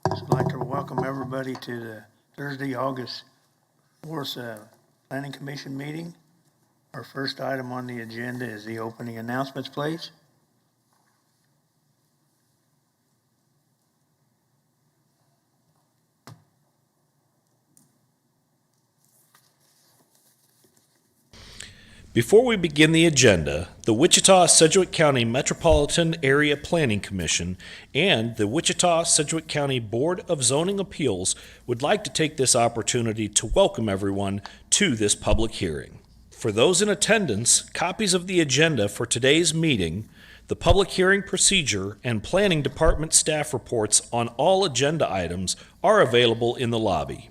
I'd like to welcome everybody to the Thursday, August 4th Planning Commission meeting. Our first item on the agenda is the opening announcements, please. Before we begin the agenda, the Wichita-Sedgwick County Metropolitan Area Planning Commission and the Wichita-Sedgwick County Board of Zoning Appeals would like to take this opportunity to welcome everyone to this public hearing. For those in attendance, copies of the agenda for today's meeting, the public hearing procedure, and Planning Department staff reports on all agenda items are available in the lobby.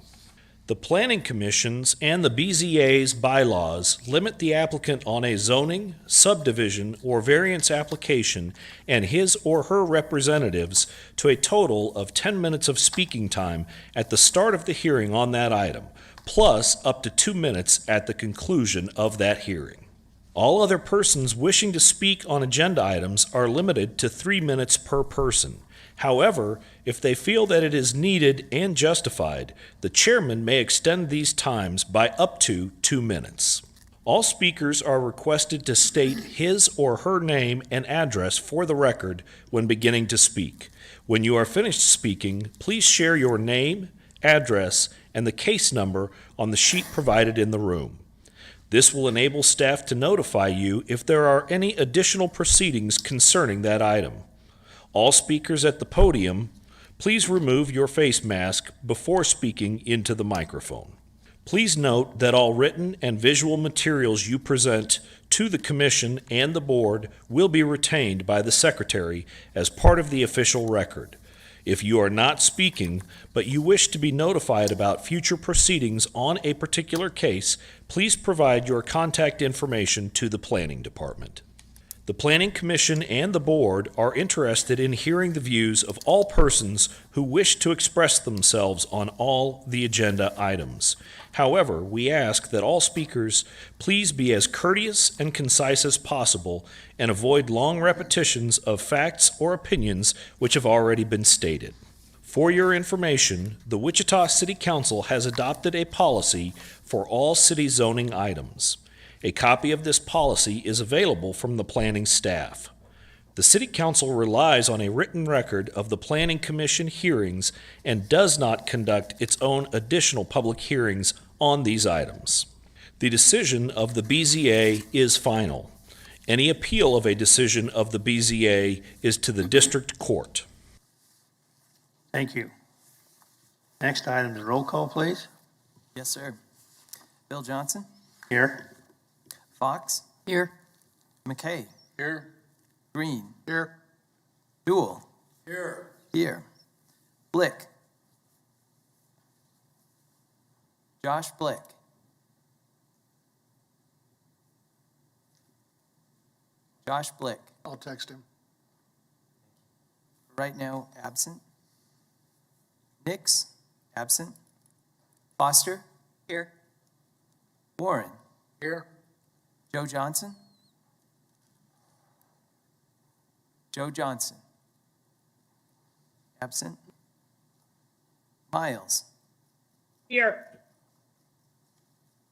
The Planning Commission's and the BZA's bylaws limit the applicant on a zoning, subdivision, or variance application and his or her representatives to a total of 10 minutes of speaking time at the start of the hearing on that item, plus up to 2 minutes at the conclusion of that hearing. All other persons wishing to speak on agenda items are limited to 3 minutes per person. However, if they feel that it is needed and justified, the chairman may extend these times by up to 2 minutes. All speakers are requested to state his or her name and address for the record when beginning to speak. When you are finished speaking, please share your name, address, and the case number on the sheet provided in the room. This will enable staff to notify you if there are any additional proceedings concerning that item. All speakers at the podium, please remove your face mask before speaking into the microphone. Please note that all written and visual materials you present to the Commission and the Board will be retained by the Secretary as part of the official record. If you are not speaking, but you wish to be notified about future proceedings on a particular case, please provide your contact information to the Planning Department. The Planning Commission and the Board are interested in hearing the views of all persons who wish to express themselves on all the agenda items. However, we ask that all speakers please be as courteous and concise as possible and avoid long repetitions of facts or opinions which have already been stated. For your information, the Wichita City Council has adopted a policy for all city zoning items. A copy of this policy is available from the planning staff. The City Council relies on a written record of the Planning Commission hearings and does not conduct its own additional public hearings on these items. The decision of the BZA is final. Any appeal of a decision of the BZA is to the District Court. Thank you. Next item is roll call, please. Yes, sir. Bill Johnson? Here. Fox? Here. McKay? Here. Green? Here. Duell? Here. Here. Blick? Josh Blick? Josh Blick? I'll text him. Right now, absent. Nix? Absent. Foster? Here. Warren? Here. Joe Johnson? Joe Johnson? Absent. Miles? Here.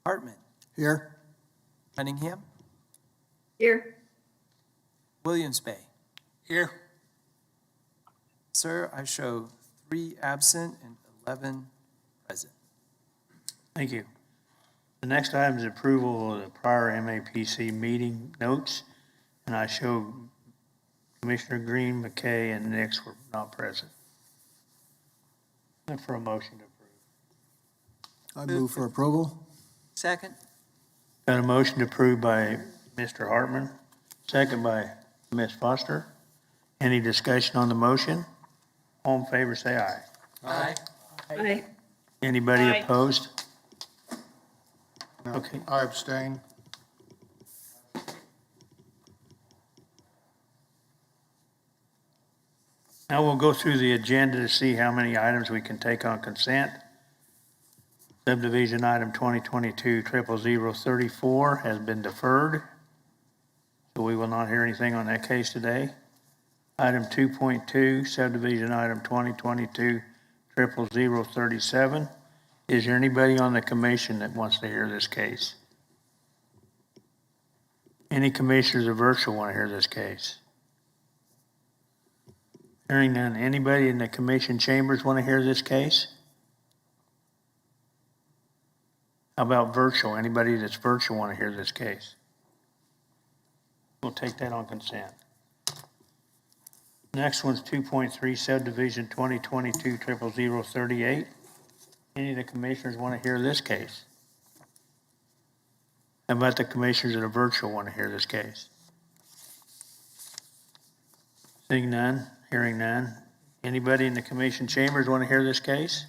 Hartman? Here. Cunningham? Here. Williams Bay? Here. Sir, I show 3 absent and 11 present. Thank you. The next item is approval of the prior MAPC meeting notes, and I show Commissioner Green, McKay, and Nix were not present. Look for a motion to approve. I move for approval. Second. Got a motion approved by Mr. Hartman, second by Ms. Foster. Any discussion on the motion? All in favor, say aye. Aye. Aye. Anybody Aye. opposed? No, Okay. I abstain. Now we'll go through the agenda to see how many items we can take on consent. Subdivision item 2022-0034 has been deferred, so we will not hear anything on that case today. Item 2.2, subdivision item 2022 2022-0037. Is there anybody on the commission that wants to hear this case? Any commissioners of virtual want to hear this case? Hearing none. Anybody in the commission chambers want to hear this case? How about virtual? Anybody that's virtual want to hear this case? We'll take that on consent. Next one's 2.3 subdivision 2022-0038. Any of the commissioners want to hear this case? How about the commissioners that are virtual want to hear this case? Seeing none, hearing none. Anybody in the commission chambers want to hear this case?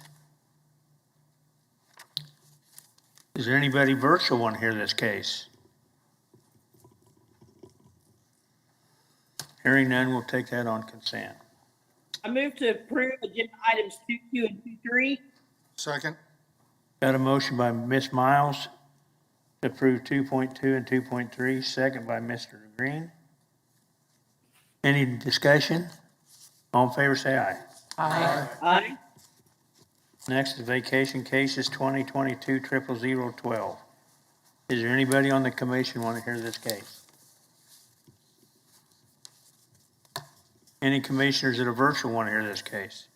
Is there anybody virtual want to hear this case? Hearing none, we'll take that on consent. I move to approve agenda items 2Q and 2.3. Second. Got a motion by Ms. Miles to approve 2.2 and 2.3, second by Mr. Green. Any discussion? All in favor, say aye. Aye. Next is vacation cases 2022-0012. Is there anybody on the commission want to hear this case? Any commissioners that are virtual want to hear this case?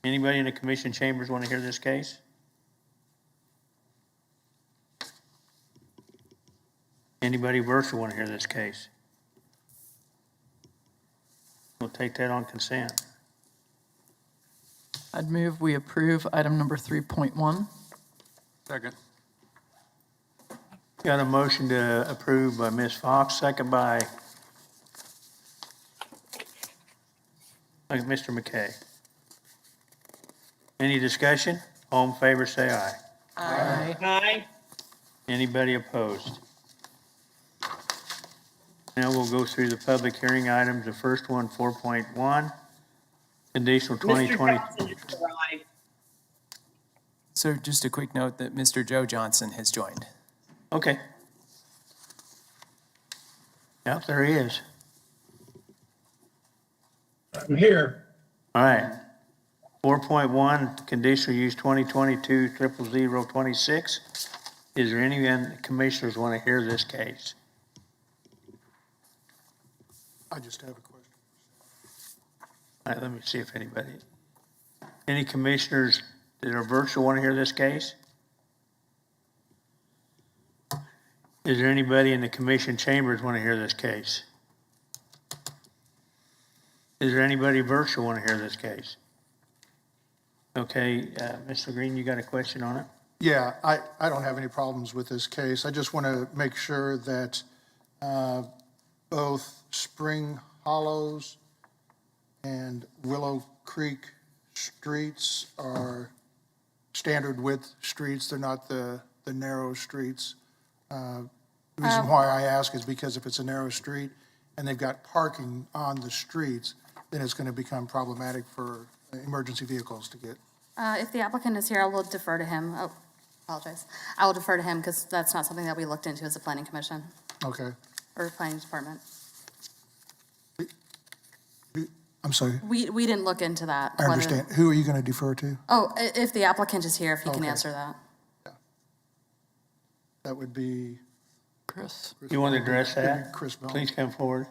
Anybody in the commission chambers want to hear this case? Anybody virtual want to hear this case? We'll take that on consent. I'd move we approve item number 3.1. Second. Got a motion to approve by Ms. Fox, second by Mr. McKay. Any discussion? All in favor, say aye. Aye. Anybody opposed? Now we'll go through the public hearing items. The first one, 4.1, conditional Mr. 2020. Johnson has arrived. So just a quick note that Mr. Joe Johnson has joined. Okay. Yep, there he is. I'm here. All right. 4.1, conditional use 2022-0026. Is there any commissioners want to hear this case? I just have a question. All right, let me see if any commissioners that are virtual want to hear this case? Is there anybody in the commission chambers want to hear this case? Is there anybody virtual want to hear this case? Okay, Mr. Green, you got a question on it? Yeah, I don't have any problems with this case. I just want to make sure that both Spring Hollows and Willow Creek streets are standard width streets. They're not the narrow streets. The reason why I ask is because if it's a narrow street and they've got parking on the streets, then it's going to become problematic for emergency vehicles to get. If the applicant is here, I will defer to him. Oh, apologize. I will defer to him because that's not something that we looked into as a planning commission Okay. or planning department. I'm sorry. We didn't look into that. I understand. Who are you going to defer to? Oh, if the applicant is here, if he can Okay. answer that. That would be. Chris? You want to address that? Maybe Chris Bell. Please come forward.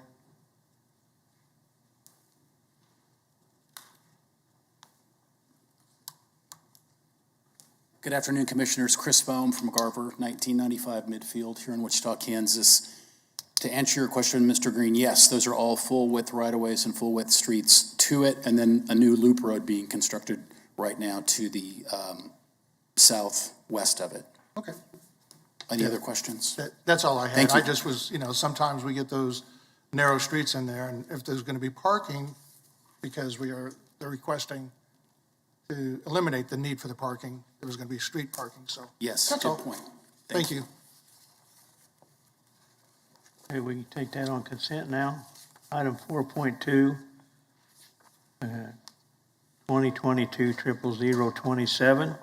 Good afternoon, Commissioners. Chris Foam from Garver, 1995 Midfield here in Wichita, Kansas. To answer your question, Mr. Green, yes, those are all full-width right-of-ways and full-width streets to it, and then a new loop road being constructed right now to the southwest of it. Okay. Any other questions? That's all I had. Thank you. I just was, sometimes we get those narrow streets in there, and if there's going to be parking, because they're requesting to eliminate the need for the parking, there was going to be street parking, so. Yes, That's good all. point. Thank you. Okay, we can take that on consent now. Item 4.2, 2022-0027.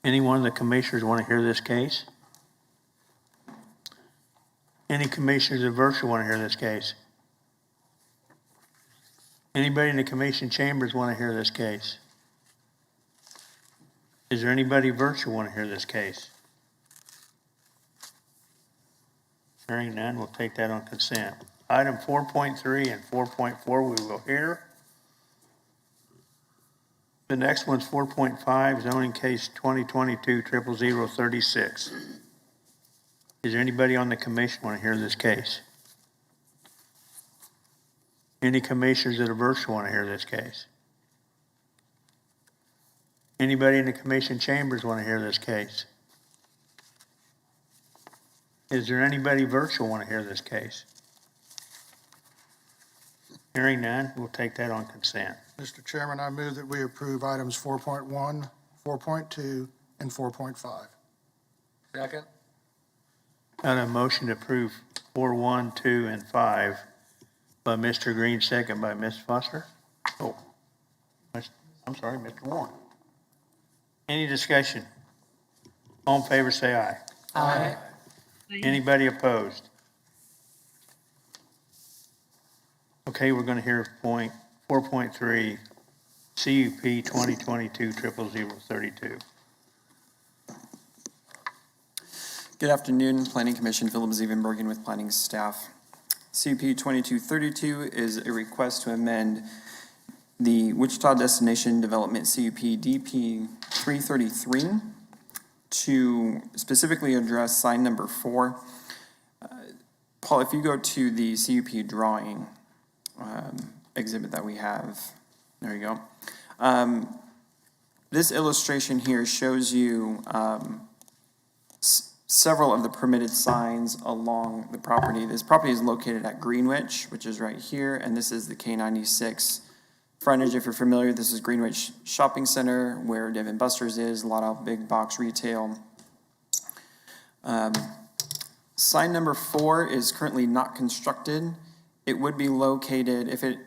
Any one of the commissioners want to hear this case? Any commissioners of virtual want to hear this case? Anybody in the commission chambers want to hear this case? Is there anybody virtual want to hear this case? Hearing none, we'll take that on consent. Item 4.3 and 4.4 we will hear. The next one's 4.5, zoning case 2022-00036. Is there anybody on the commission want to hear this case? Any commissioners that are virtual want to hear this case? Anybody in the commission chambers want to hear this case? Is there anybody virtual want to hear this case? Hearing none, we'll take that on consent. Mr. Chairman, I move that we approve items 4.1, 4.2, and 4.5. Second. Got a motion to approve 4, 1, 2, and 5 by Mr. Green, second by Ms. Foster. Oh, I'm sorry, Mr. Warren. Any discussion? All in favor, say aye. Aye. Anybody opposed? Okay, we're going to hear 4.3, CUP 2022-00032. Good afternoon, Planning Commission, Philip Zevenbergen with planning staff. CUP 2232 is a request to amend the Wichita Destination Development CUP DP 333 to specifically address sign number 4. Paul, if you go to the CUP drawing exhibit that we have, there you go. This illustration here shows you several of the permitted signs along the property. This property is located at Greenwich, which is right here, and this is the K96 frontage. If you're familiar, this is Greenwich Shopping Center where Dave & Buster's is, a lot of big box retail. Sign number 4 is currently not constructed. It would be located, if it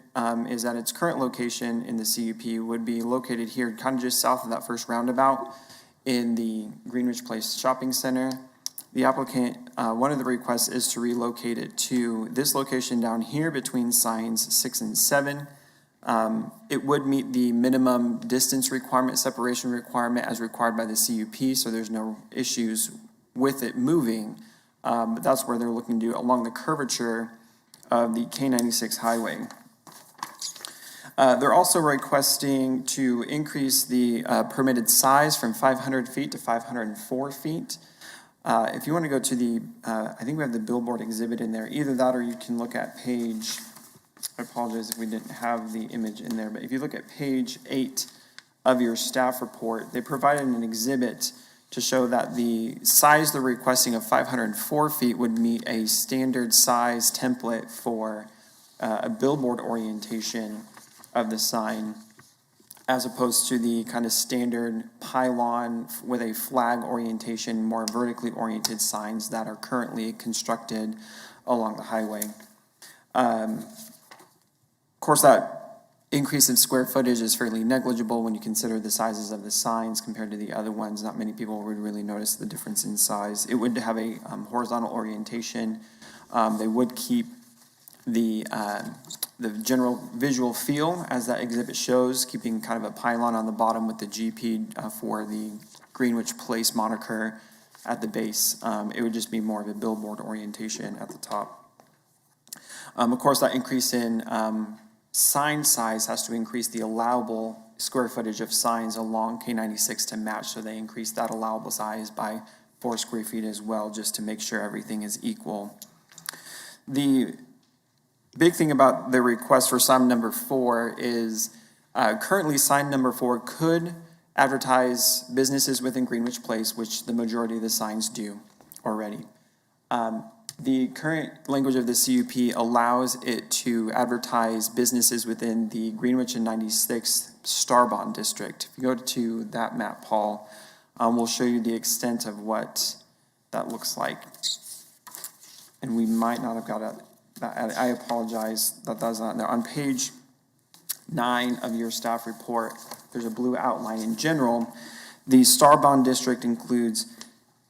is at its current location in the CUP, would be located here kind of just south of that first roundabout in the Greenwich Place Shopping Center. The applicant, one of the requests is to relocate it to this location down here between signs 6 and 7. It would meet the minimum distance requirement, separation requirement as required by the CUP, so there's no issues with it moving. But that's where they're looking to do along the curvature of the K96 highway. They're also requesting to increase the permitted size from 500 feet to 504 feet. If you want to go to the, I think we have the billboard exhibit in there. Either that or you can look at page, I apologize if we didn't have the image in there, but if you look at page 8 of your staff report, they provided an exhibit to show that the size they're requesting of 504 feet would meet a standard size template for a billboard orientation of the sign, as opposed to the kind of standard pylon with a flag orientation, more vertically oriented signs that are currently constructed along the highway. Of course, that increase in square footage is fairly negligible when you consider the sizes of the signs compared to the other ones. Not many people would really notice the difference in size. It would have a horizontal orientation. They would keep the general visual feel as that exhibit shows, keeping kind of a pylon on the bottom with the GP for the Greenwich Place moniker at the base. It would just be more of a billboard orientation at the top. Of course, that increase in sign size has to increase the allowable square footage of signs along K96 to match, so they increase that allowable size by 4 square feet as well, just to make sure everything is equal. The big thing about the request for sign number 4 is currently sign number 4 could advertise businesses within Greenwich Place, which the majority of the signs do already. The current language of the CUP allows it to advertise businesses within the Greenwich and 96th Starbond District. If you go to that map, Paul, we'll show you the extent of what that looks like. And we might not have got that. I apologize that that's not there. On page 9 of your staff report, there's a blue outline. In general, the Starbond District includes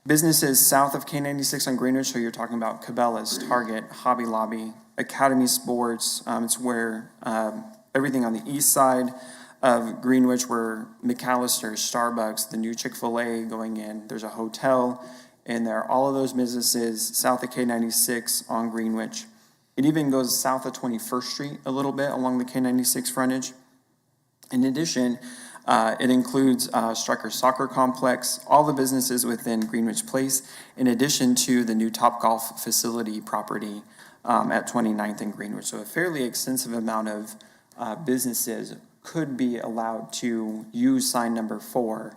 businesses south of K96 on Greenwich, so you're talking about Cabela's, Target, Hobby Lobby, Academy Sports. It's where everything on the east side of Greenwich where McAllister's, Starbucks, the new Chick-fil-A going in, there's a hotel in there, all of those businesses south of K96 on Greenwich. It even goes south of 21st Street a little bit along the K96 frontage. In addition, it includes Striker Soccer Complex, all the businesses within Greenwich Place, in addition to the new Topgolf facility property at 29th and Greenwich. So a fairly extensive amount of businesses could be allowed to use sign number 4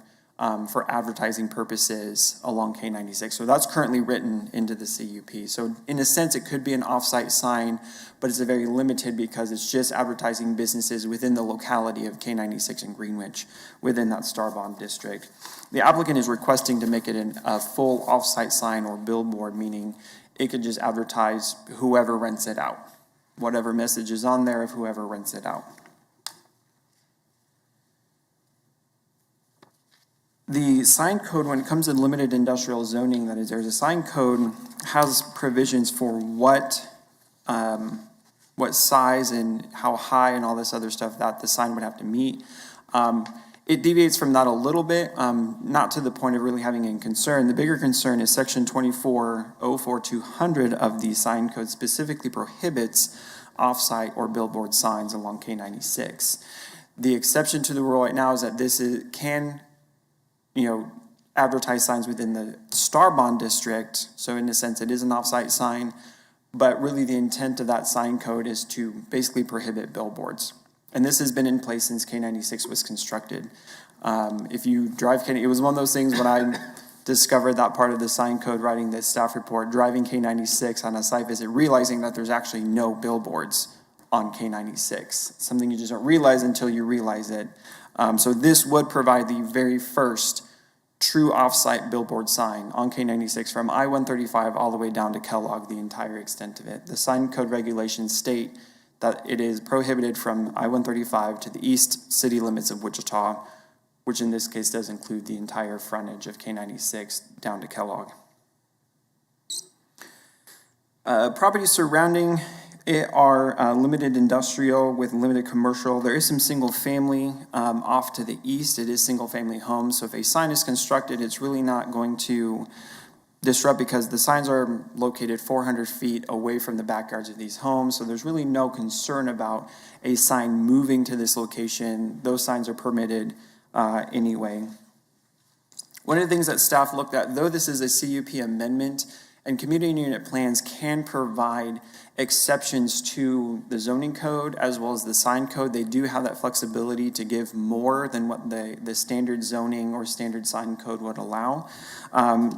for advertising purposes along K96. So that's currently written into the CUP. So in a sense, it could be an off-site sign, but it's a very limited because it's just advertising businesses within the locality of K96 and Greenwich within that Starbond district. The applicant is requesting to make it a full off-site sign or billboard, meaning it could just advertise whoever rents it out, whatever message is on there of whoever rents it out. The sign code, when it comes to limited industrial zoning, that is, there's a sign code has provisions for what size and how high and all this other stuff that the sign would have to meet. It deviates from that a little bit, not to the point of really having any concern. The bigger concern is section 2404-200 of the sign code specifically prohibits off-site or billboard signs along K96. The exception to the rule right now is that this can advertise signs within the Starbond district. So in a sense, it is an off-site sign, but really the intent of that sign code is to basically prohibit billboards. And this has been in place since K96 was constructed. If you drive K, it was one of those things when I discovered that part of the sign code, writing this staff report, driving K96 on a site visit, realizing that there's actually no billboards on K96. Something you just don't realize until you realize it. So this would provide the very first true off-site billboard sign on K96 from I-135 all the way down to Kellogg, the entire extent of it. The sign code regulations state that it is prohibited from I-135 to the east city limits of Wichita, which in this case does include the entire frontage of K96 down to Kellogg. Properties surrounding it are limited industrial with limited commercial. There is some single family off to the east. It is single family homes. So if a sign is constructed, it's really not going to disrupt because the signs are located 400 feet away from the backyards of these homes. So there's really no concern about a sign moving to this location. Those signs are permitted anyway. One of the things that staff looked at, though this is a CUP amendment, and community unit plans can provide exceptions to the zoning code as well as the sign code. They do have that flexibility to give more than what the standard zoning or standard sign code would allow.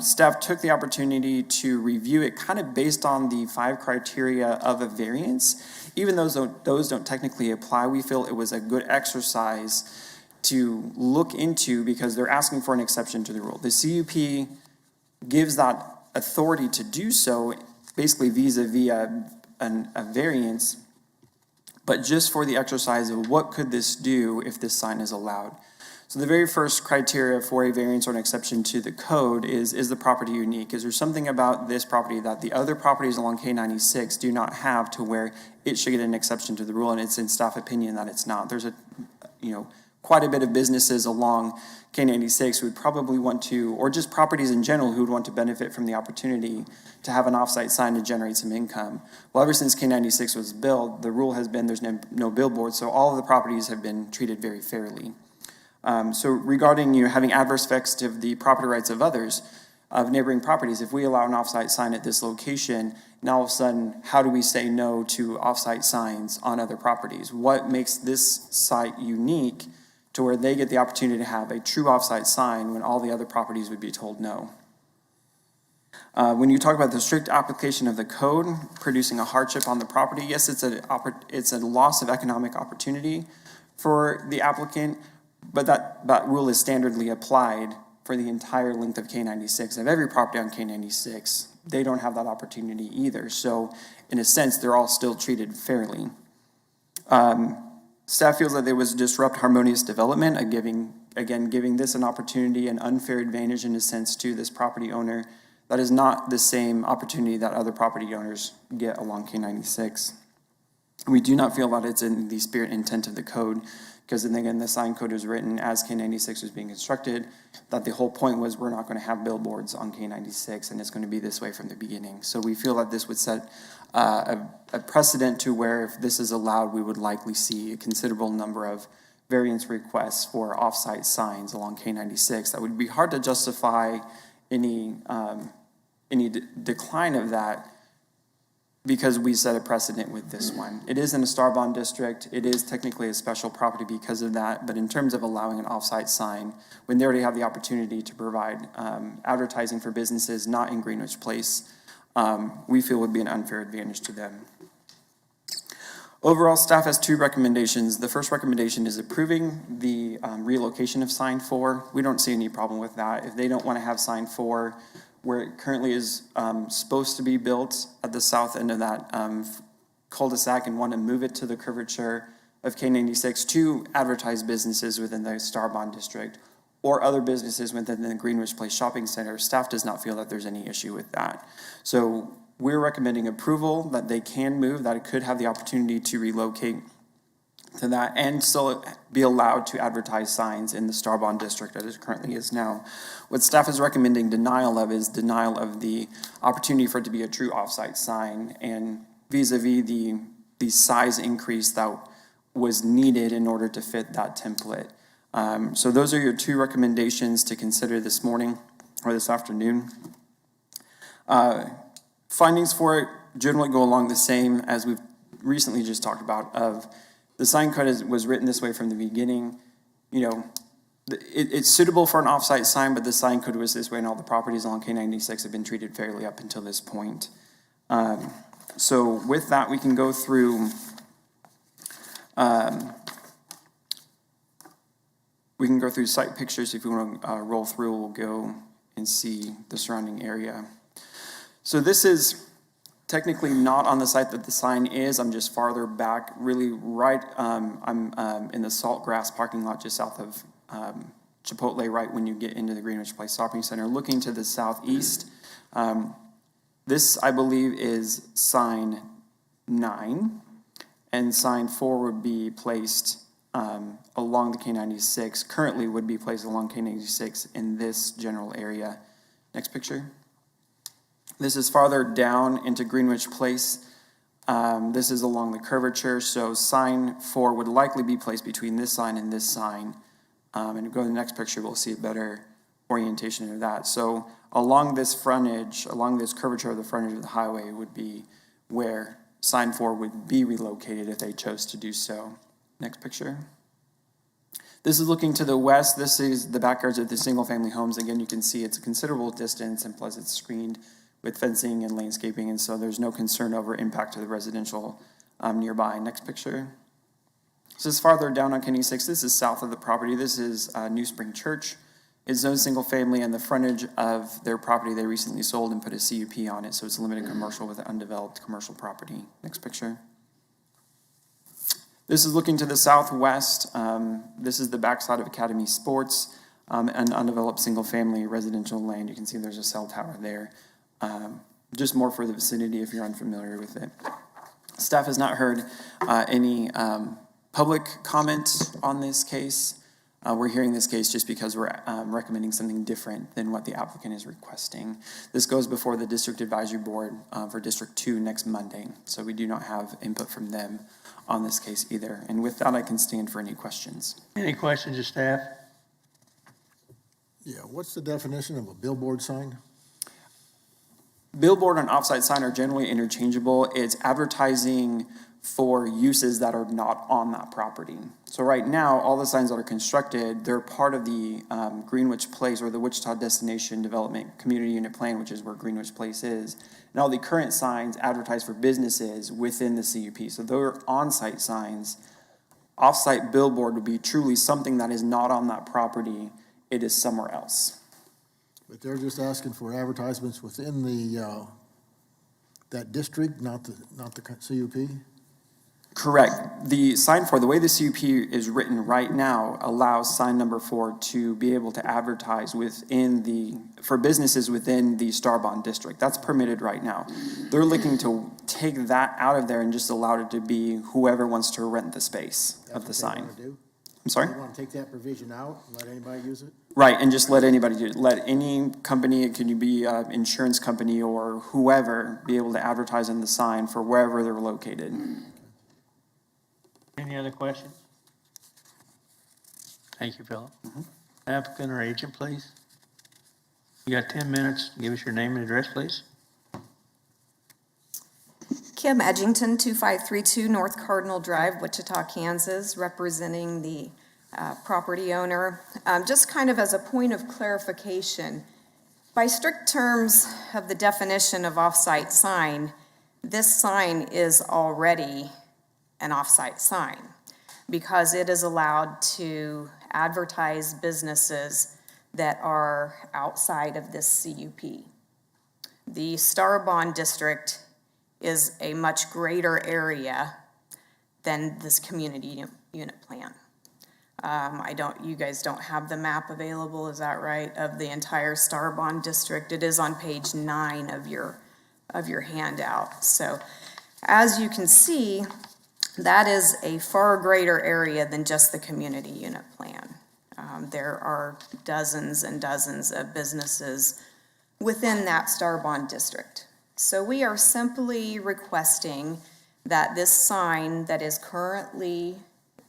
Staff took the opportunity to review it kind of based on the 5 criteria of a variance. Even though those don't technically apply, we feel it was a good exercise to look into because they're asking for an exception to the rule. The CUP gives that authority to do so, basically vis-a-vis a variance, but just for the exercise of what could this do if this sign is allowed. So the very first criteria for a variance or an exception to the code is the property unique? Is there something about this property that the other properties along K96 do not have to where it should get an exception to the rule? And it's in staff opinion that it's not. There's quite a bit of businesses along K96 who would probably want to, or just properties in general who would want to benefit from the opportunity to have an off-site sign to generate some income. Well, ever since K96 was built, the rule has been there's no billboard, so all of the properties have been treated very fairly. So regarding having adverse effects to the property rights of others, of neighboring properties, if we allow an off-site sign at this location, now all of a sudden, how do we say no to off-site signs on other properties? What makes this site unique to where they get the opportunity to have a true off-site sign when all the other properties would be told no? When you talk about the strict application of the code, producing a hardship on the property, yes, it's a loss of economic opportunity for the applicant, but that rule is standardly applied for the entire length of K96. Of every property on K96, they don't have that opportunity either. So in a sense, they're all still treated fairly. Staff feels that there was disrupt harmonious development, giving this an opportunity, an unfair advantage in a sense to this property owner. That is not the same opportunity that other property owners get along K96. We do not feel that it's in the spirit and intent of the code, because then again, the sign code was written as K96 was being constructed, that the whole point was we're not going to have billboards on K96, and it's going to be this way from the beginning. So we feel that this would set a precedent to where if this is allowed, we would likely see a considerable number of variance requests for off-site signs along K96. That would be hard to justify any decline of that, because we set a precedent with this one. It is in a star bond district. It is technically a special property because of that, but in terms of allowing an off-site sign, when they already have the opportunity to provide advertising for businesses not in Greenwich Place, we feel would be an unfair advantage to them. Overall, staff has two recommendations. The first recommendation is approving the relocation of sign 4. We don't see any problem with that. If they don't want to have sign 4 where it currently is supposed to be built at the south end of that cul-de-sac and want to move it to the curvature of K96 to advertise businesses within the Star Bond District or other businesses within the Greenwich Place Shopping Center, staff does not feel that there's any issue with that. So we're recommending approval that they can move, that it could have the opportunity to relocate to that and still be allowed to advertise signs in the Star Bond District as it currently is now. What staff is recommending denial of is denial of the opportunity for it to be a true off-site sign and vis-a-vis the size increase that was needed in order to fit that template. So those are your two recommendations to consider this morning or this afternoon. Findings for it generally go along the same as we've recently just talked about of the sign code was written this way from the beginning. You know, it's suitable for an off-site sign, but the sign code was this way, and all the properties along K96 have been treated fairly up until this point. So with that, we can go through. We can go through site pictures. If you want to roll through, we'll go and see the surrounding area. So this is technically not on the site that the sign is. I'm just farther back, really right. I'm in the Saltgrass parking lot just south of Chipotle, right when you get into the Greenwich Place Shopping Center, looking to the southeast. This, I believe, is sign 9, and sign 4 would be placed along the K96, currently would be placed along K96 in this general area. Next picture. This is farther down into Greenwich Place. This is along the curvature, so sign 4 would likely be placed between this sign and this sign. And if you go to the next picture, we'll see a better orientation of that. So along this frontage, along this curvature of the frontage of the highway would be where sign 4 would be relocated if they chose to do so. Next picture. This is looking to the west. This is the backyards of the single-family homes. Again, you can see it's a considerable distance, and plus it's screened with fencing and landscaping, and so there's no concern over impact to the residential nearby. Next picture. This is farther down on K96. This is south of the property. This is New Spring Church. It's zoned single family, and the frontage of their property they recently sold and put a CUP on it, so it's limited commercial with an undeveloped commercial property. Next picture. This is looking to the southwest. This is the backside of Academy Sports, an undeveloped single-family residential land. You can see there's a cell tower there. Just more for the vicinity if you're unfamiliar with it. Staff has not heard any public comment on this case. We're hearing this case just because we're recommending something different than what the applicant is requesting. This goes before the District Advisory Board for District 2 next Monday, so we do not have input from them on this case either. And with that, I can stand for any questions. Any questions of staff? Yeah, what's the definition of a billboard sign? Billboard and offsite sign are generally interchangeable. It's advertising for uses that are not on that property. So right now, all the signs that are constructed, they're part of the Greenwich Place or the Wichita Destination Development Community Unit Plan, which is where Greenwich Place is. And all the current signs advertise for businesses within the CUP. So they're on-site signs. Off-site billboard would be truly something that is not on that property. It is somewhere else. But they're just asking for advertisements within the, that district, not the CUP? Correct. The way the CUP is written right now allows sign number 4 to be able to advertise for businesses within the Star Bond district. That's permitted right now. They're looking to take that out of there and just allow it to be whoever wants to rent the space of the sign. I'm sorry? You want to take that provision out and let anybody use it? Right, and just let anybody do it. Let any company, it can be an insurance company or whoever, be able to advertise on the sign for wherever they're located. Any other questions? Thank you, Philip. Applicant or agent, please. You got 10 minutes. Give us your name and address, please. Kim Edgington, 2532 North Cardinal Drive, Wichita, Kansas, representing the property owner. Just kind of as a point of clarification, by strict terms of the definition of off-site sign, this sign is already an off-site sign because it is allowed to advertise businesses that are outside of this CUP. The Star Bond District is a much greater area than this community unit plan. You guys don't have the map available, is that right, of the entire Star Bond District? It is on page 9 of your handout. So as you can see, that is a far greater area than just the community unit plan. There are dozens and dozens of businesses within that Star Bond District. So we are simply requesting that this sign that is currently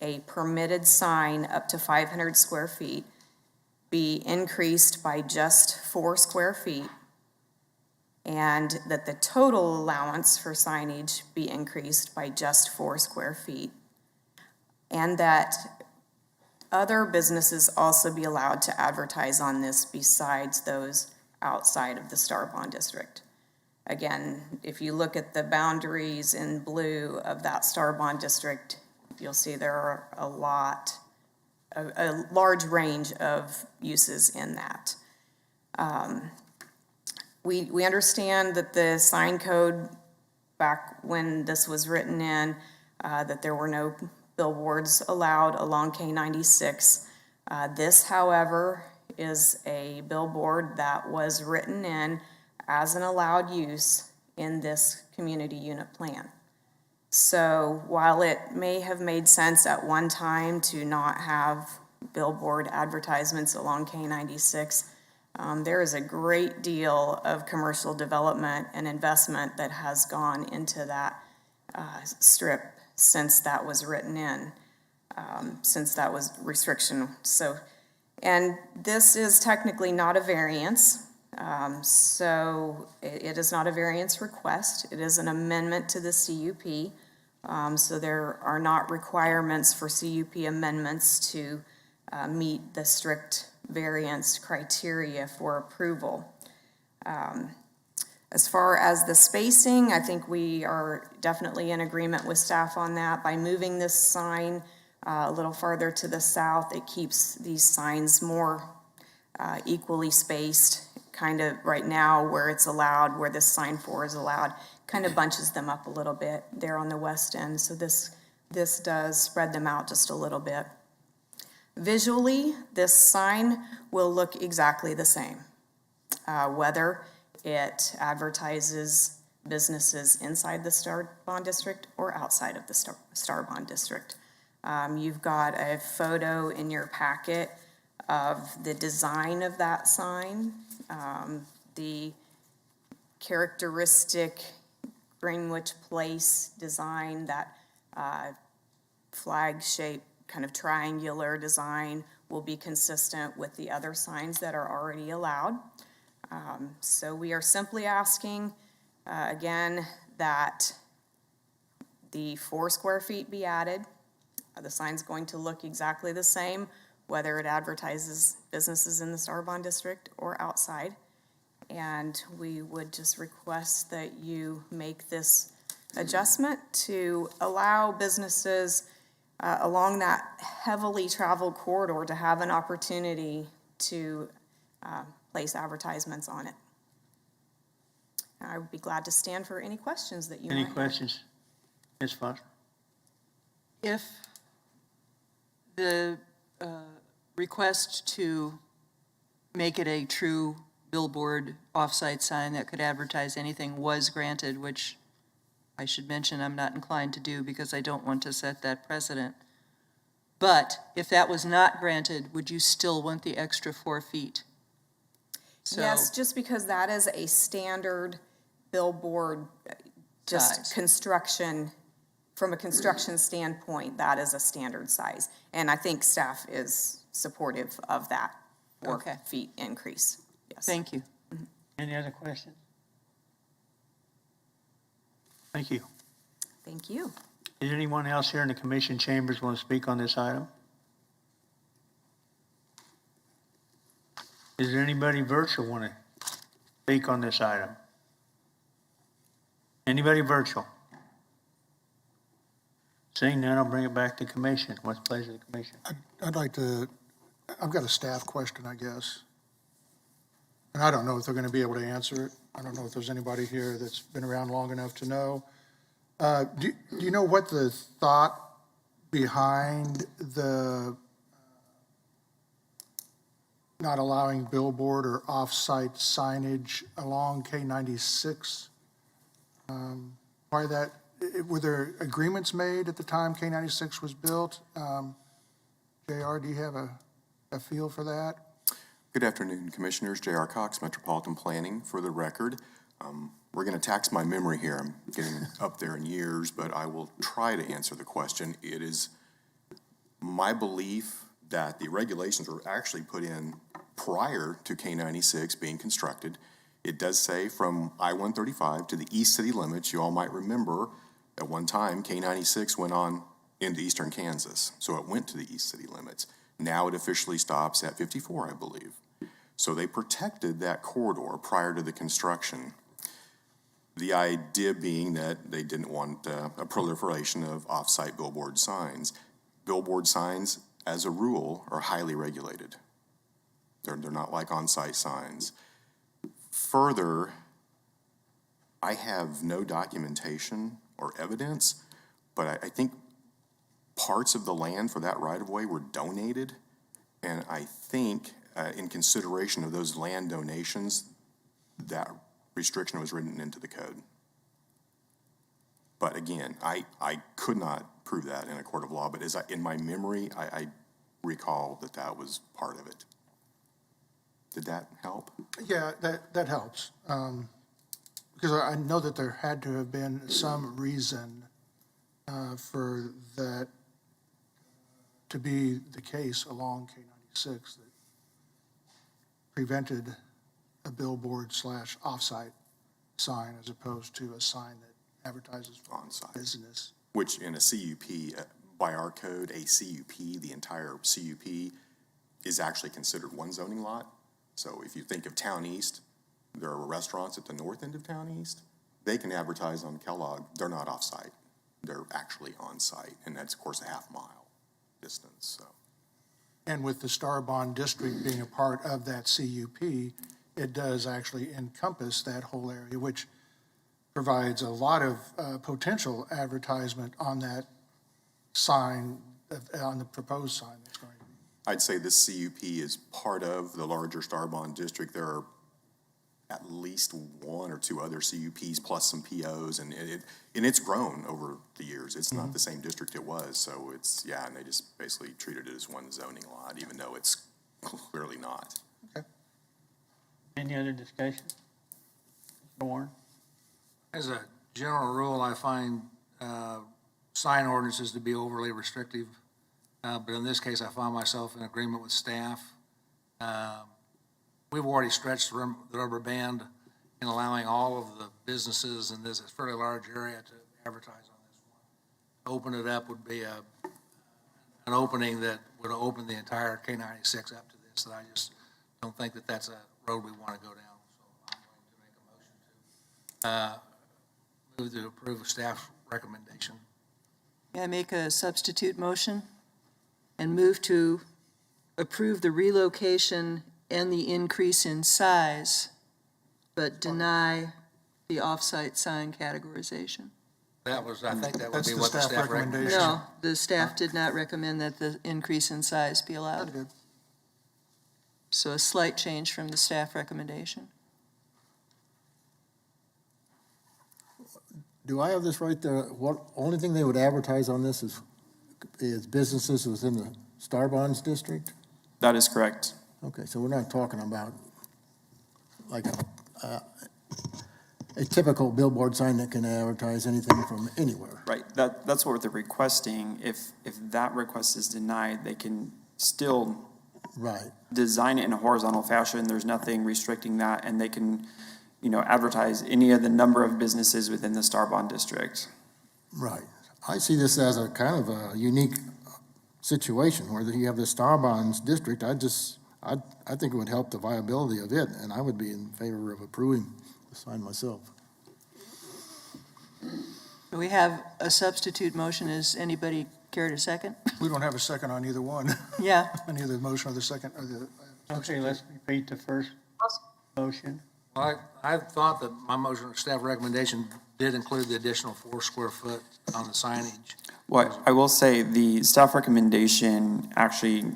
a permitted sign up to 500 square feet be increased by just 4 square feet, and that the total allowance for signage be increased by just 4 square feet, and that other businesses also be allowed to advertise on this besides those outside of the Star Bond District. Again, if you look at the boundaries in blue of that Star Bond District, you'll see there are a large range of uses in that. We understand that the sign code, back when this was written in, that there were no billboards allowed along K96. This, however, is a billboard that was written in as an allowed use in this community unit plan. So while it may have made sense at one time to not have billboard advertisements along K96, there is a great deal of commercial development and investment that has gone into that strip since that was written in, since that was restriction. And this is technically not a variance. So it is not a variance request. It is an amendment to the CUP. So there are not requirements for CUP amendments to meet the strict variance criteria for approval. As far as the spacing, I think we are definitely in agreement with staff on that. By moving this sign a little farther to the south, it keeps these signs more equally spaced. Kind of right now where it's allowed, where this sign 4 is allowed, kind of bunches them up a little bit there on the west end. So this does spread them out just a little bit. Visually, this sign will look exactly the same, whether it advertises businesses inside the Star Bond District or outside of the Star Bond District. You've got a photo in your packet of the design of that sign. The characteristic Greenwich Place design, that flag-shaped kind of triangular design, will be consistent with the other signs that are already allowed. So we are simply asking, again, that the 4 square feet be added. The sign's going to look exactly the same, whether it advertises businesses in the Star Bond District or outside. And we would just request that you make this adjustment to allow businesses along that heavily traveled corridor to have an opportunity to place advertisements on it. I would be glad to stand for any questions that you might have. Any questions? Ms. Foster? If the request to make it a true billboard off-site sign that could advertise anything was granted, which I should mention I'm not inclined to do because I don't want to set that precedent. But if that was not granted, would you still want the extra 4 feet? So, Yes, just because that is a standard billboard, just Size. construction, from a construction standpoint, that is a standard size. And I think staff is supportive of that 4 Okay. feet increase. Yes. Thank you. Any other questions? Thank you. Thank you. Is anyone else here in the commission chambers want to speak on this item? Is there anybody virtual want to speak on this item? Anybody virtual? Seeing none, I'll bring it back to commission. What's the pleasure of the commission? I'd like to, I've got a staff question, I guess. And I don't know if they're going to be able to answer it. I don't know if there's anybody here that's been around long enough to know. Do you know what the thought behind the not allowing billboard or off-site signage along K-96? Why that, were there agreements made at the time K-96 was built? JR, do you have a feel for that? Good afternoon, Commissioners. J.R. Cox, Metropolitan Planning. For the record, we're going to tax my memory here. I'm getting up there in years, but I will try to answer the question. It is my belief that the regulations were actually put in prior to K-96 being constructed. It does say from I-135 to the east city limits. You all might remember at one time K-96 went on into eastern Kansas, so it went to the east city limits. Now it officially stops at 54, I believe. So they protected that corridor prior to the construction. The idea being that they didn't want a proliferation of off-site billboard signs. Billboard signs, as a rule, are highly regulated. They're not like on-site signs. Further, I have no documentation or evidence, but I think parts of the land for that right-of-way were donated, and I think in consideration of those land donations, that restriction was written into the code. But again, I could not prove that in a court of law, but in my memory, I recall that was part of it. Did that help? Yeah, that helps. Because I know that there had to have been some reason for that to be the case along K-96 that prevented a billboard / off-site sign as opposed to a sign that advertises On-site. business. Which in a CUP, by our code, a CUP, the entire CUP, is actually considered one zoning lot. So if you think of Town East, there are restaurants at the north end of Town East. They can advertise on Kellogg. They're not off-site. They're actually on-site, and that's, of course, a half-mile distance. So. And with the Starbond District being a part of that CUP, it does actually encompass that whole area, which provides a lot of potential advertisement on that sign, on the proposed sign that's going to be. I'd say this CUP is part of the larger Starbond District. There are at least one or two other CUPs plus some POs, and it's grown over the years. It's not the same district it was, so it's, yeah, and they just basically treated it as one zoning lot, even though it's clearly not. Okay. Any other discussion? Mr. Warren? As a general rule, I find sign ordinances to be overly restrictive, but in this case, I found myself in agreement with staff. We've already stretched the rubber band in allowing all of the businesses in this fairly large area to advertise on this one. Open it up would be an opening that would open the entire K-96 up to this, and I just don't think that that's a road we want to go down. So I'm going to make a motion to move to approve staff's recommendation. May I make a substitute motion and move to approve the relocation and the increase in size, but deny the off-site sign categorization? That was, I think that would That's be the what the staff staff recommendation. recommended. No, the staff did not recommend that the increase in size be allowed. Good. So a slight change from the staff recommendation. Do I have this right there? What, only thing they would advertise on this is businesses within the Star Bonds district? That is correct. Okay, so we're not talking about like a typical billboard sign that can advertise anything from anywhere. Right, that's what they're requesting. If that request is denied, they can still Right. design it in a horizontal fashion. There's nothing restricting that, and they can, advertise any of the number of businesses within the Star Bond district. Right. I see this as a kind of a unique situation where you have the Star Bonds district. I think it would help the viability of it, and I would be in favor of approving the sign myself. We have a substitute motion. Is anybody care to second? We don't have a second on either one, Yeah. on either the motion or the second, or the. Okay, let's repeat the first motion. I thought that my motion, staff recommendation, did include the additional 4 square foot on the signage. Well, I will say the staff recommendation actually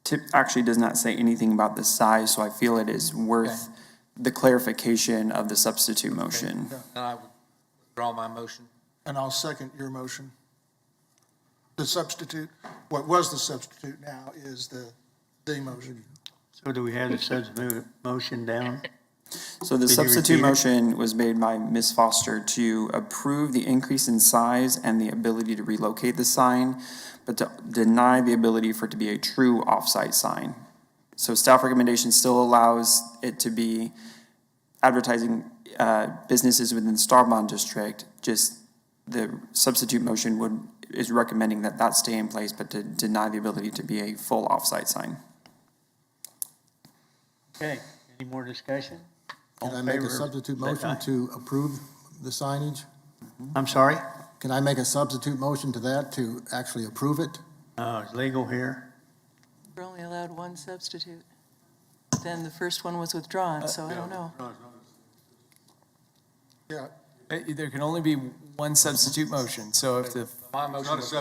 does not say anything about the size, so I feel it is worth the clarification of the substitute motion. And I would withdraw my motion. And I'll second your motion. The substitute, what was the substitute now is the motion. So do we have the substitute motion down? So the Could you substitute repeat it? motion was made by Ms. Foster to approve the increase in size and the ability to relocate the sign, but to deny the ability for it to be a true off-site sign. So staff recommendation still allows it to be advertising businesses within the Star Bond district, just the substitute motion is recommending that stay in place, but to deny the ability to be a full off-site sign. Okay, any more discussion? All Can I in make a favor, substitute say motion aye. to approve the signage? I'm sorry? Can I make a substitute motion to that to actually approve it? It's legal here. We're only allowed one substitute. Then the first one was withdrawn, so I don't know. Yeah, There can only be one substitute motion, so if the, My motion was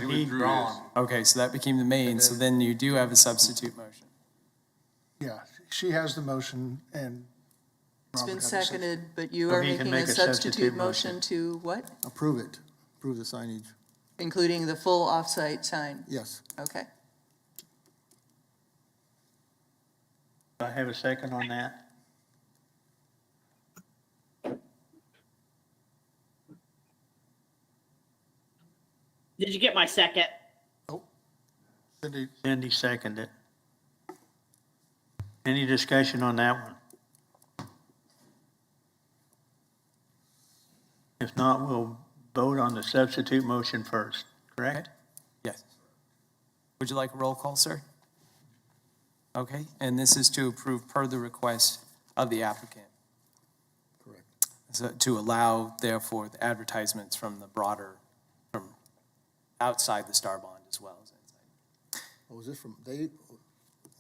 withdrawn. okay, so that became the main, so then you do have a substitute motion. yeah, she has the motion and. It's Robert been had the second. seconded, but you Or are he can making make a a substitute substitute motion motion. to what? Approve it, approve the signage, Including the full off-site sign? yes. Okay. Do I have a second on that? Did you get my second? Cindy, Cindy seconded. Any discussion on that one? If not, we'll vote on the substitute motion first, correct? Yes. Would you like a roll call, sir? Okay, and this is to approve per the request of the applicant. Correct. So to allow, therefore, the advertisements from the broader, from outside the Star Bond as well as inside. Oh, is this from,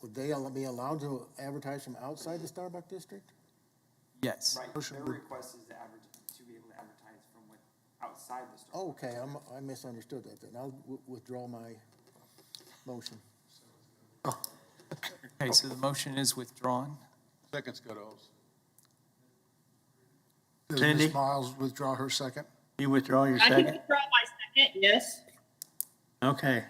would they be allowed to advertise from outside the Starbucks district? Yes. Right, their request is to be able to advertise from outside the Star Bond. Okay, I misunderstood that then. I'll withdraw my motion. Okay, so the motion is withdrawn. Seconds go to us. does Cindy? Ms. Miles withdraw her second? You withdraw your I can second? withdraw my second, yes. Okay.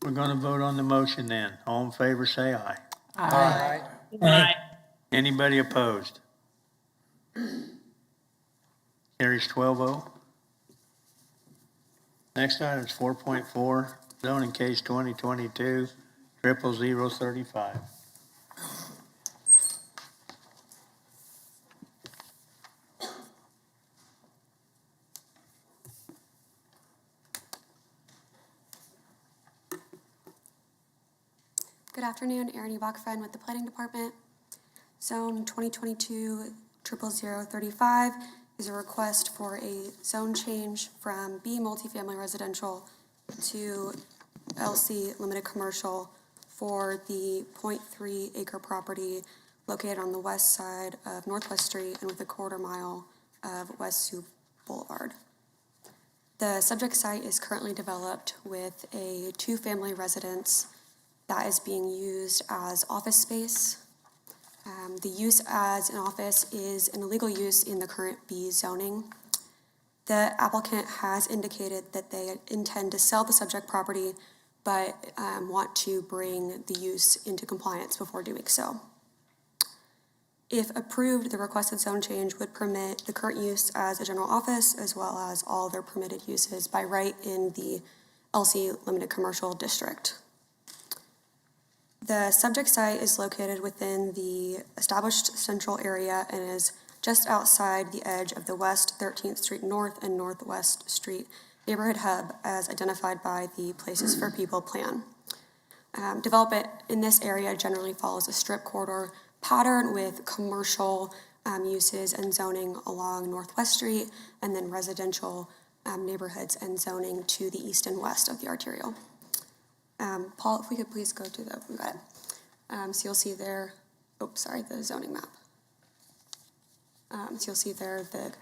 We're gonna vote on the motion then. All in favor, say aye. Aye. Anybody opposed? Carries 12-0. Next item is 4.4, zoning case 2022-00035. Good afternoon, Erin Bachfen with the Planning Department. Zone 2022-00035 is a request for a zone change from B multifamily residential to LC limited commercial for the 0.3 acre property located on the west side of Northwest Street and with a quarter mile of West Sioux Boulevard. The subject site is currently developed with a two-family residence that is being used as office space. The use as an office is an illegal use in the current B zoning. The applicant has indicated that they intend to sell the subject property, but want to bring the use into compliance before doing so. If approved, the requested zone change would permit the current use as a general office as well as all their permitted uses by right in the LC Limited Commercial District. The subject site is located within the established central area and is just outside the edge of the West 13th Street North and Northwest Street neighborhood hub as identified by the Places for People plan. Development in this area generally follows a strip corridor pattern with commercial uses and zoning along Northwest Street, and then residential neighborhoods and zoning to the east and west of the arterial. Paul, if we could please go to we got it. So you'll see there, the zoning map. So you'll see there the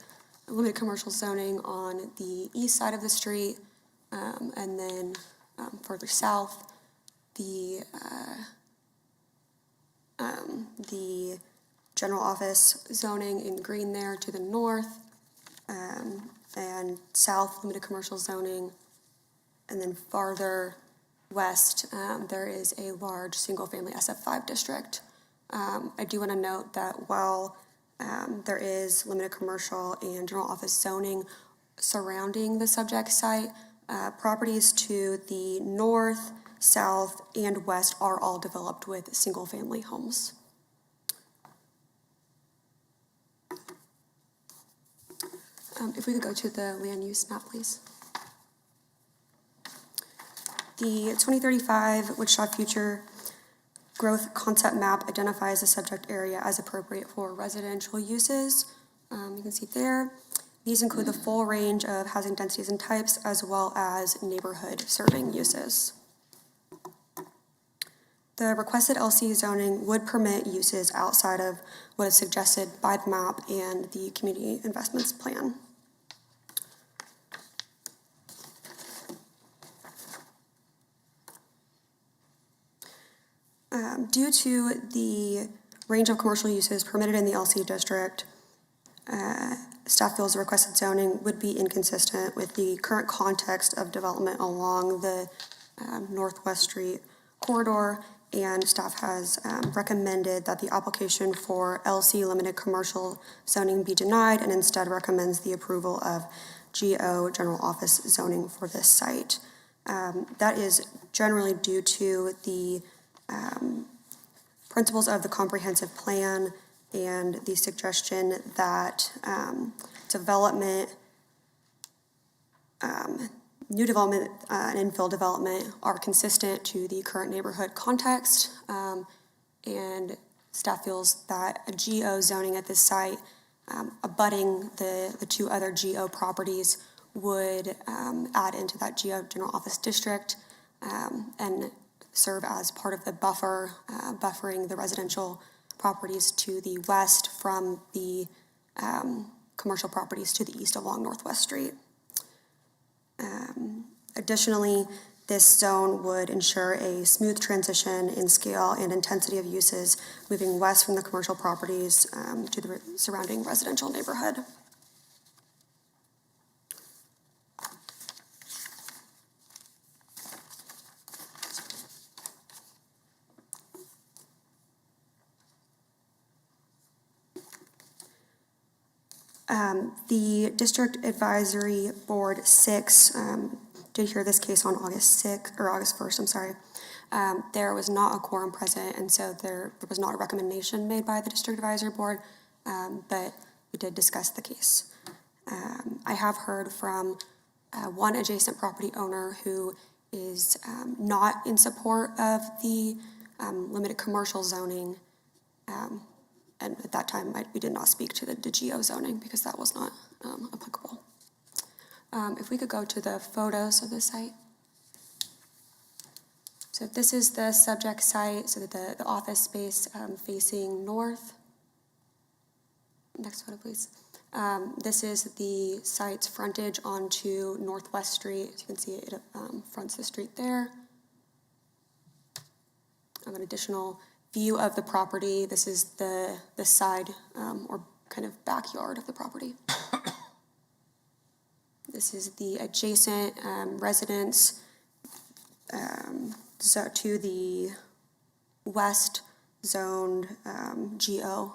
limited commercial zoning on the east side of the street, and then further south, the general office zoning in green there to the north, and south limited commercial zoning, and then farther west, there is a large single-family SF5 district. I do want to note that while there is limited commercial and general office zoning surrounding the subject site, properties to the north, south, and west are all developed with single-family homes. If we could go to the land use map, please. The 2035 Wichita Future Growth Concept Map identifies the subject area as appropriate for residential uses. You can see there. These include the full range of housing densities and types, as well as neighborhood serving uses. The requested LC zoning would permit uses outside of what is suggested by the map and the community investments plan. Due to the range of commercial uses permitted in the LC district, staff feels the requested zoning would be inconsistent with the current context of development along the Northwest Street corridor, and staff has recommended that the application for LC limited commercial zoning be denied and instead recommends the approval of GO general office zoning for this site. That is generally due to the principles of the comprehensive plan and the suggestion that new development and infill development are consistent to the current neighborhood context, and staff feels that a GO zoning at this site abutting the two other GO properties would add into that GO general office district and serve as part of the buffering the residential properties to the west from the commercial properties to the east along Northwest Street. Additionally, this zone would ensure a smooth transition in scale and intensity of uses moving west from the commercial properties to the surrounding residential neighborhood. The District Advisory Board 6 did hear this case on August 1st, I'm sorry. There was not a quorum present, and so there was not a recommendation made by the District Advisory Board, but we did discuss the case. I have heard from one adjacent property owner who is not in support of the limited commercial zoning, and at that time, we did not speak to the GO zoning because that was not applicable. If we could go to the photos of the site. So this is the subject site, so that the office space facing north. Next photo, please. This is the site's frontage onto Northwest Street. As you can see, it fronts the street there. An additional view of the property. This is the side or kind of backyard of the property. This is the adjacent residence to the west zoned GO,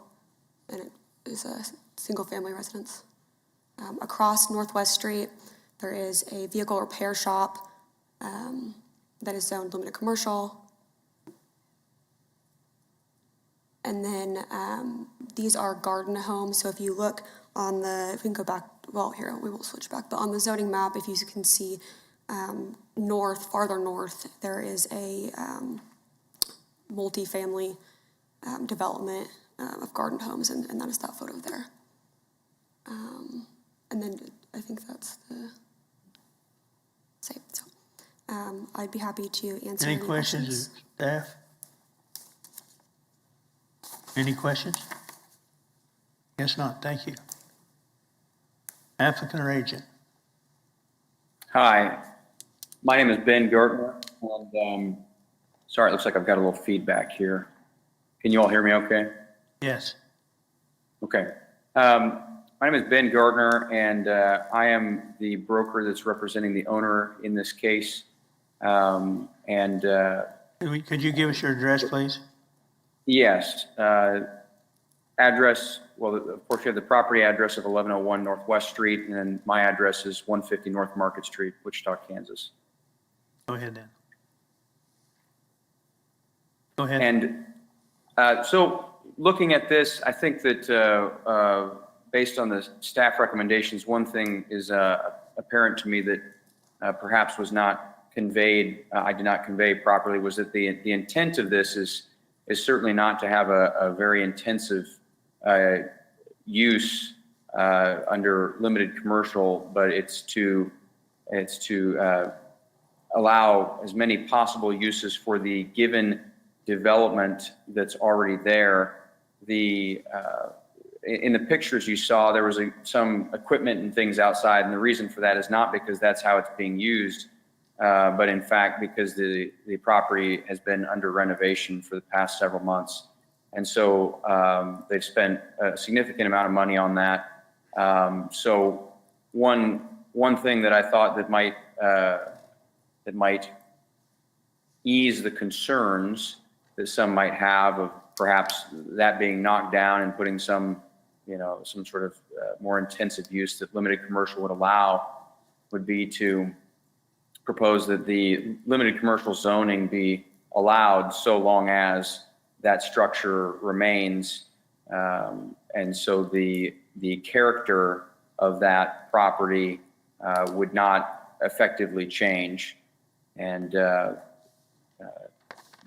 and it is a single-family residence. Across Northwest Street, there is a vehicle repair shop that is zoned limited commercial. And then these are garden homes. So if you look on the, if we can go back, well, here, we won't switch back, but on the zoning map, if you can see farther north, there is a multifamily development of garden homes, and that is that photo there. And then I think that's the same. So I'd be happy to answer Any questions, staff? Any questions? Yes, not. Thank you. Applicant or agent? Hi, my name is Ben Gartner, and sorry, it looks like I've got a little feedback here. Can you all hear me okay? Yes. Okay. My name is Ben Gardner, and I am the broker that's representing the owner in this case. Could you give us your address, please? Yes. Address, well, of course, you have the property address of 1101 Northwest Street, and then my address is 150 North Market Street, Wichita, Kansas. Go ahead then. Go ahead. And so looking at this, I think that based on the staff recommendations, one thing is apparent to me that perhaps was not conveyed, I did not convey properly, was that the intent of this is certainly not to have a very intensive use under limited commercial, but it's to allow as many possible uses for the given development that's already there. In the pictures you saw, there was some equipment and things outside, and the reason for that is not because that's how it's being used, but in fact because the property has been under renovation for the past several months. And so they've spent a significant amount of money on that. So one thing that I thought that might ease the concerns that some might have of perhaps that being knocked down and putting some sort of more intensive use that limited commercial would allow would be to propose that the limited commercial zoning be allowed so long as that structure remains. And so the character of that property would not effectively change and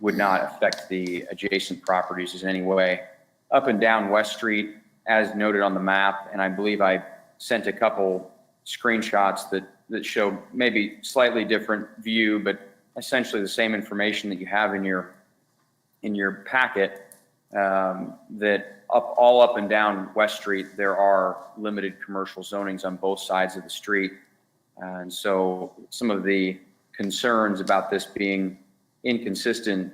would not affect the adjacent properties in any way. Up and down West Street, as noted on the map, and I believe I sent a couple screenshots that show maybe slightly different view, but essentially the same information that you have in your packet, that all up and down West Street, there are limited commercial zonings on both sides of the street. And so some of the concerns about this being inconsistent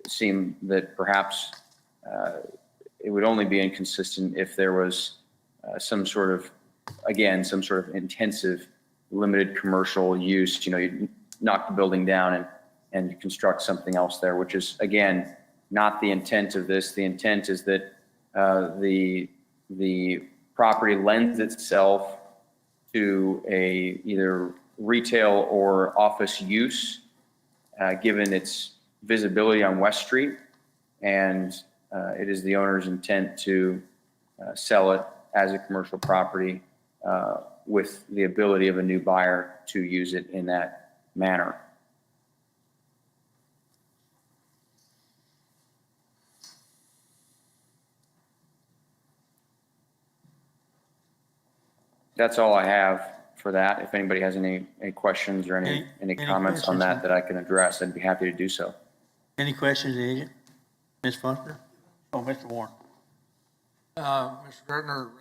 seem that perhaps it would only be inconsistent if there was some sort of intensive limited commercial use. You knock the building down and you construct something else there, which is, again, not the intent of this. The intent is that the property lends itself to either retail or office use, given its visibility on West Street, and it is the owner's intent to sell it as a commercial property with the ability of a new buyer to use it in that manner. That's all I have for that. If anybody has any questions or any comments on that I can address, I'd be happy to do so. Any questions, Agent? Ms. Foster? Oh, Mr. Warren. Mr.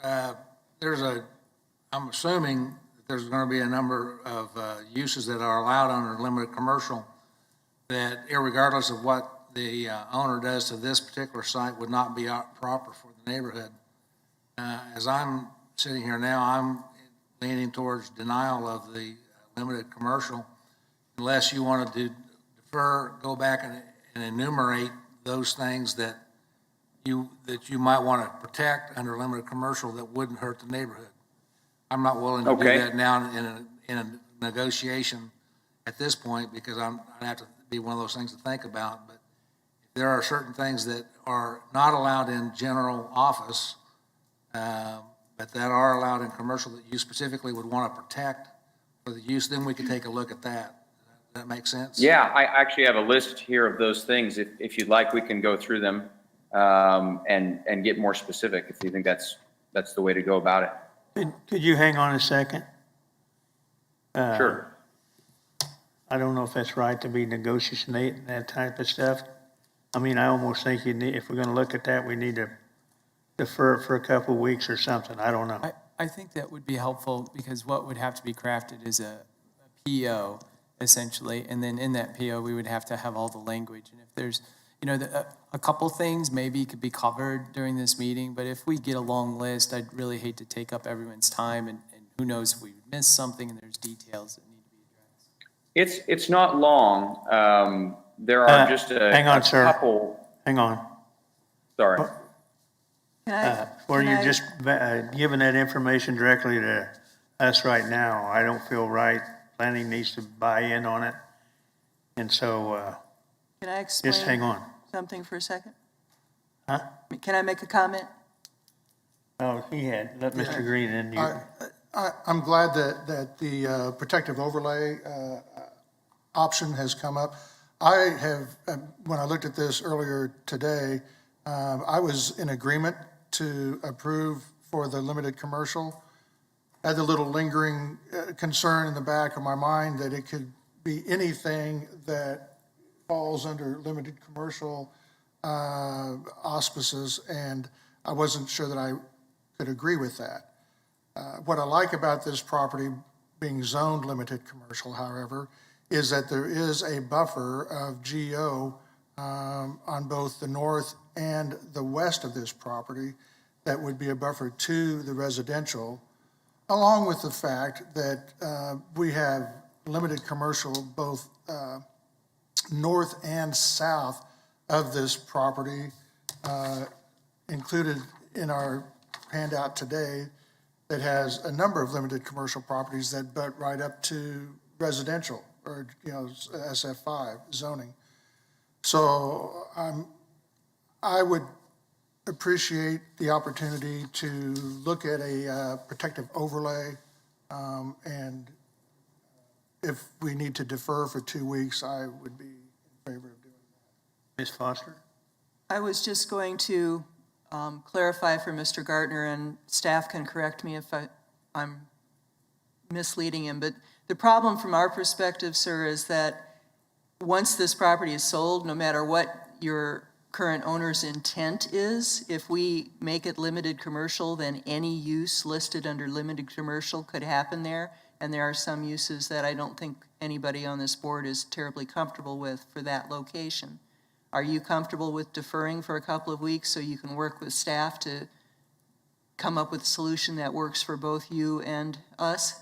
Gertner, I'm assuming that there's going to be a number of uses that are allowed under limited commercial that irregardless of what the owner does to this particular site would not be proper for the neighborhood. As I'm sitting here now, I'm leaning towards denial of the limited commercial unless you wanted to defer, go back and enumerate those things that you might want to protect under limited commercial that wouldn't hurt the neighborhood. I'm not willing to do that now in a negotiation at this point because I'd have to be one of those things to think about. But there are certain things that are not allowed in general office, but that are allowed in commercial that you specifically would want to protect for the use. Then we could take a look at that. Does that make sense? Yeah, I actually have a list here of those things. If you'd like, we can go through them and get more specific if you think that's the way to go about it. Could you hang on a second? Sure. I don't know if that's right to be negotiating that type of stuff. I mean, I almost think if we're going to look at that, we need to defer it for a couple of weeks or something. I don't know. I think that would be helpful because what would have to be crafted is a PO essentially, and then in that PO we would have to have all the language. And if there's, a couple things maybe could be covered during this meeting, but if we get a long list, I'd really hate to take up everyone's time, and who knows if we miss something and there's details that need to be addressed. It's not long. There are just hang on, sir. Couple. Hang on. Sorry. Or you're just giving that information directly to us right now. I don't feel right. Planning needs to buy in on it. And so Can I explain just hang on. something for a second? Huh? Can I make a comment? Oh, let Mr. Green in. I'm glad that the protective overlay option has come up. I have, when I looked at this earlier today, I was in agreement to approve for the limited commercial. I had the little lingering concern in the back of my mind that it could be anything that falls under limited commercial auspices, and I wasn't sure that I could agree with that. What I like about this property being zoned limited commercial, however, is that there is a buffer of GO on both the north and the west of this property that would be a buffer to the residential, along with the fact that we have limited commercial both north and south of this property, included in our handout today, that has a number of limited commercial properties that butt right up to residential or SF5 zoning. So I would appreciate the opportunity to look at a protective overlay, and if we need to defer for 2 weeks, I would be in favor of doing that. Ms. Foster? I was just going to clarify for Mr. Gartner, and staff can correct me if I'm misleading him, but the problem from our perspective, sir, is that once this property is sold, no matter what your current owner's intent is, if we make it limited commercial, then any use listed under limited commercial could happen there, and there are some uses that I don't think anybody on this board is terribly comfortable with for that location. Are you comfortable with deferring for a couple of weeks so you can work with staff to come up with a solution that works for both you and us?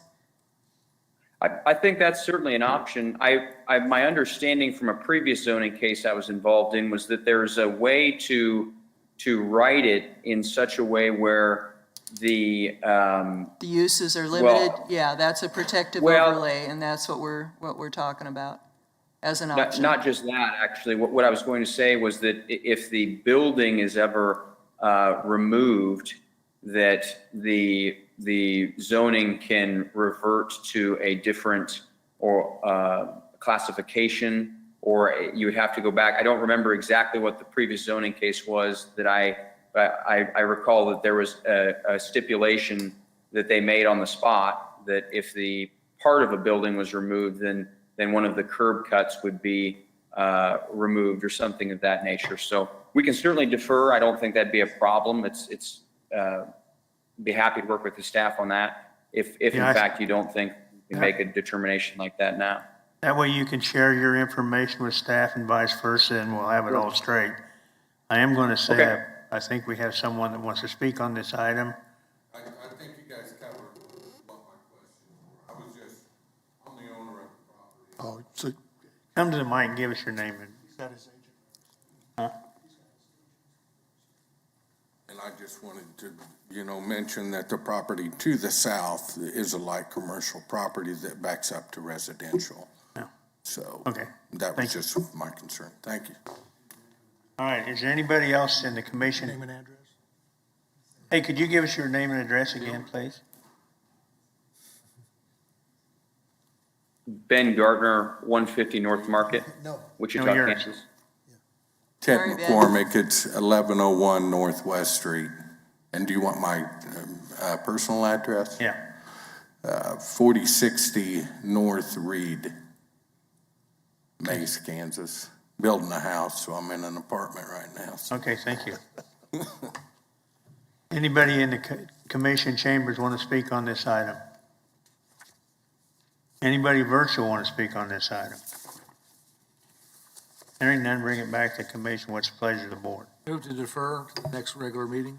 I think that's certainly an option. My understanding from a previous zoning case I was involved in was that there's a way to write it in such a way where the uses are limited. Yeah, that's a protective overlay, and that's what we're talking about as an option. Not just that, actually. What I was going to say was that if the building is ever removed, that the zoning can revert to a different or classification, or you would have to go back. I don't remember exactly what the previous zoning case was that I recall that there was a stipulation that they made on the spot that if the part of a building was removed, then one of the curb cuts would be removed or something of that nature. So we can certainly defer. I don't think that'd be a problem. It's be happy to work with the staff on that, if in Yeah, fact you don't think you can make a determination like that now. That way you can share your information with staff and vice versa, and we'll have it all straight. I am going to say, Okay. I think we have someone that wants to speak on this item. I think you guys covered what my question was. I was just, I'm the owner of the property. Oh, so Come to the mic and give us your name. Huh? And I just wanted to, mention that the property to the south is a light commercial property that backs up to residential. Yeah. So. Okay. That Thank was just my concern. Thank you. All right, is there anybody else in the commission? name and address? Hey, could you give us your name and address again, please? Ben Gardner, 150 North Market, No. Wichita, No, yours. Kansas. Ted Sorry, Ben. McCormick, it's 1101 Northwest Street. And do you want my personal address? Yeah. 4060 North Reed, Mays, Kansas. Building a house, so I'm in an apartment right now. So. Okay, thank you. Anybody in the commission chambers want to speak on this item? Anybody virtual want to speak on this item? Hearing none, bring it back to commission. What's the pleasure of the board? Move to defer to the next regular meeting.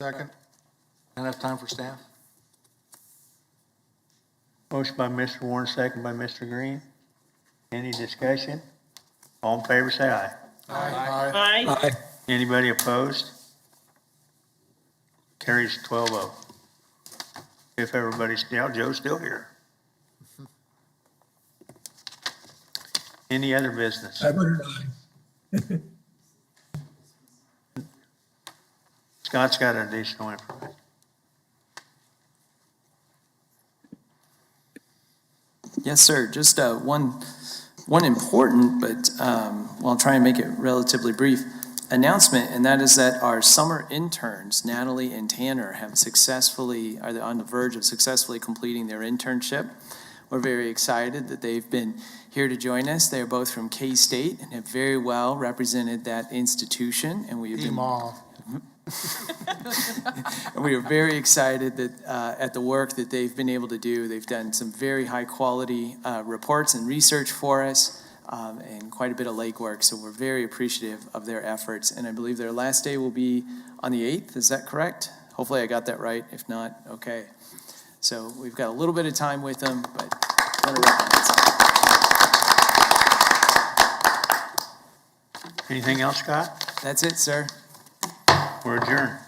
Second? Enough time for staff? Motion by Mr. Warren, second by Mr. Green. Any discussion? All in favor, say aye. Aye. Anybody opposed? Carries 12-0. If everybody's, Joe's still here. Any other business? Scott's got additional information. Yes, sir. Just one important, but I'll try and make it relatively brief, announcement, and that is that our summer interns, Natalie and Tanner, are on the verge of successfully completing their internship. We're very excited that they've been here to join us. They are both from K-State and have very well represented that institution, and we have been and we are very excited that at the work that they've been able to do. They've done some very high quality reports and research for us, and quite a bit of legwork. So we're very appreciative of their efforts. And I believe their last day will be on the 8th. Is that correct? Hopefully I got that right. If not, okay. So we've got a little bit of time with them, but I want to recognize them. Anything else, Scott? That's it, sir. We're adjourned.